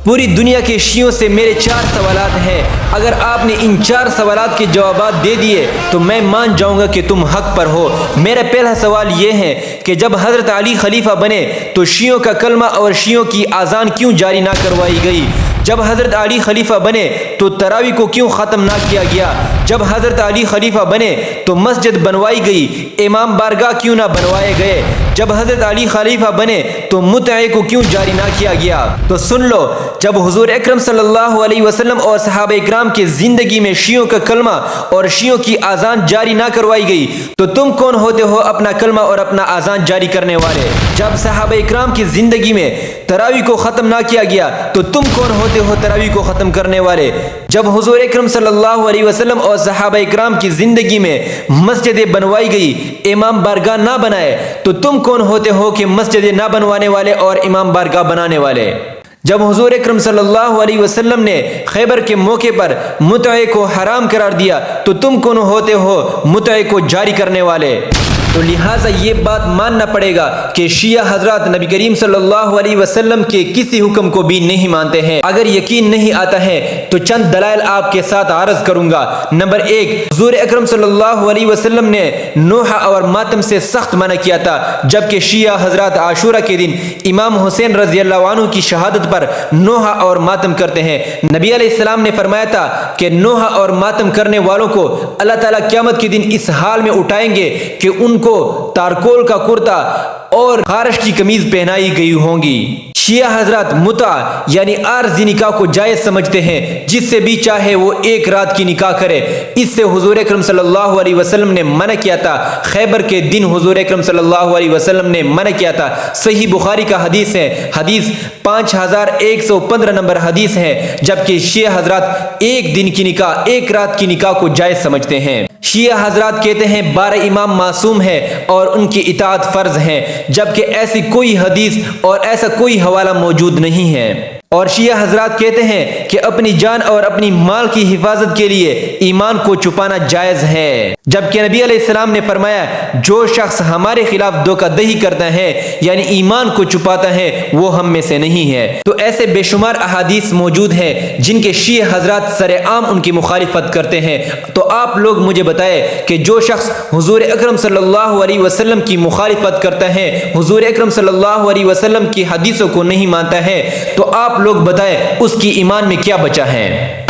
پوری دنیا کے شیعوں سے میرے 4 سوالات ہیں، اگر آپ نے ان 4 سوالات کے جوابات دے دیے تو میں مان جاؤں گا کہ تم حق پر ہو۔ میرا پہلا سوال یہ ہے کہ جب حضرت علی خلیفہ بنے تو شیعوں کا کلمہ اور شیعوں کی اذان کیوں جاری نہ کروائی گئی؟ جب حضرت علی خلیفہ بنے تو تراویح کو کیوں ختم نہ کیا گیا؟ جب حضرت علی خلیفہ بنے تو مسجد بنوائی گئی، امام بارگاہ کیوں نہ بنوائے گئے؟ جب حضرت علی خلیفہ بنے تو متعے کو کیوں جاری نہ کیا گیا؟ تو سن لو، جب حضور اکرم صلی اللہ علیہ وسلم اور صحابہ اکرام کی زندگی میں شیعوں کا کلمہ اور شیعوں کی اذان جاری نہ کروائی گئی تو تم کون ہوتے ہو اپنا کلمہ اور اپنا اذان جاری کرنے والے؟ جب صحابہ اکرام کی زندگی میں تراویح کو ختم نہ کیا گیا تو تم کون ہوتے ہو تراویح کو ختم کرنے والے؟ جب حضور اکرم صلی اللہ علیہ وسلم اور صحابہ اکرام کی زندگی میں مسجدیں بنوائی گئی، امام بارگاہ نہ بنائے تو تم کون ہوتے ہو کہ مسجدیں نہ بنوانے والے اور امام بارگاہ بنانے والے؟ جب حضور اکرم صلی اللہ علیہ وسلم نے خیبر کے موقع پر متعے کو حرام قرار دیا تو تم کون ہوتے ہو متعے کو جاری کرنے والے؟ تو لہٰذا یہ بات ماننا پڑے گا کہ شیعہ حضرات نبی کریم صلی اللہ علیہ وسلم کے کسی حکم کو بھی نہیں مانتے ہیں۔ اگر یقین نہیں آتا ہے تو چند دلائل آپ کے ساتھ عرض کروں گا۔ نمبر 1، حضور اکرم صلی اللہ علیہ وسلم نے نوحہ اور ماتم سے سخت منع کیا تھا، جبکہ شیعہ حضرات عاشورہ کے دن امام حسین رضی اللہ عنہ کی شہادت پر نوحہ اور ماتم کرتے ہیں۔ نبی علیہ السلام نے فرمایا تھا کہ نوحہ اور ماتم کرنے والوں کو اللہ تعالیٰ قیامت کے دن اس حال میں اٹھائیں گے کہ ان کو تارکول کا کرتا اور خارش کی قمیض پہنائی گئی ہوں گی۔ شیعہ حضرات متع یعنی عارضی نکاح کو جائز سمجھتے ہیں، جس سے بھی چاہے وہ ایک رات کی نکاح کرے۔ اس سے حضور اکرم صلی اللہ علیہ وسلم نے منع کیا تھا، خیبر کے دن حضور اکرم صلی اللہ علیہ وسلم نے منع کیا تھا۔ صحیح بخاری کا حدیث ہے، حدیث 5115 نمبر حدیث ہے، جبکہ شیعہ حضرات ایک دن کی نکاح، ایک رات کی نکاح کو جائز سمجھتے ہیں۔ شیعہ حضرات کہتے ہیں 12 امام معصوم ہیں اور ان کی اطاعت فرض ہے، جبکہ ایسی کوئی حدیث اور ایسا کوئی حوالہ موجود نہیں ہے۔ اور شیعہ حضرات کہتے ہیں کہ اپنی جان اور اپنی مال کی حفاظت کے لیے ایمان کو چھپانا جائز ہے، جبکہ نبی علیہ السلام نے فرمایا جو شخص ہمارے خلاف دھوکہ دہی کرتا ہے یعنی ایمان کو چھپاتا ہے وہ ہم میں سے نہیں ہے۔ تو ایسے بے شمار احادیث موجود ہیں جن کے شیعہ حضرات سر عام ان کی مخالفت کرتے ہیں۔ تو آپ لوگ مجھے بتائیں کہ جو شخص حضور اکرم صلی اللہ علیہ وسلم کی مخالفت کرتا ہے، حضور اکرم صلی اللہ علیہ وسلم کی حدیثوں کو نہیں مانتا ہے، تو آپ لوگ بتائیں اس کی ایمان میں کیا بچا ہے؟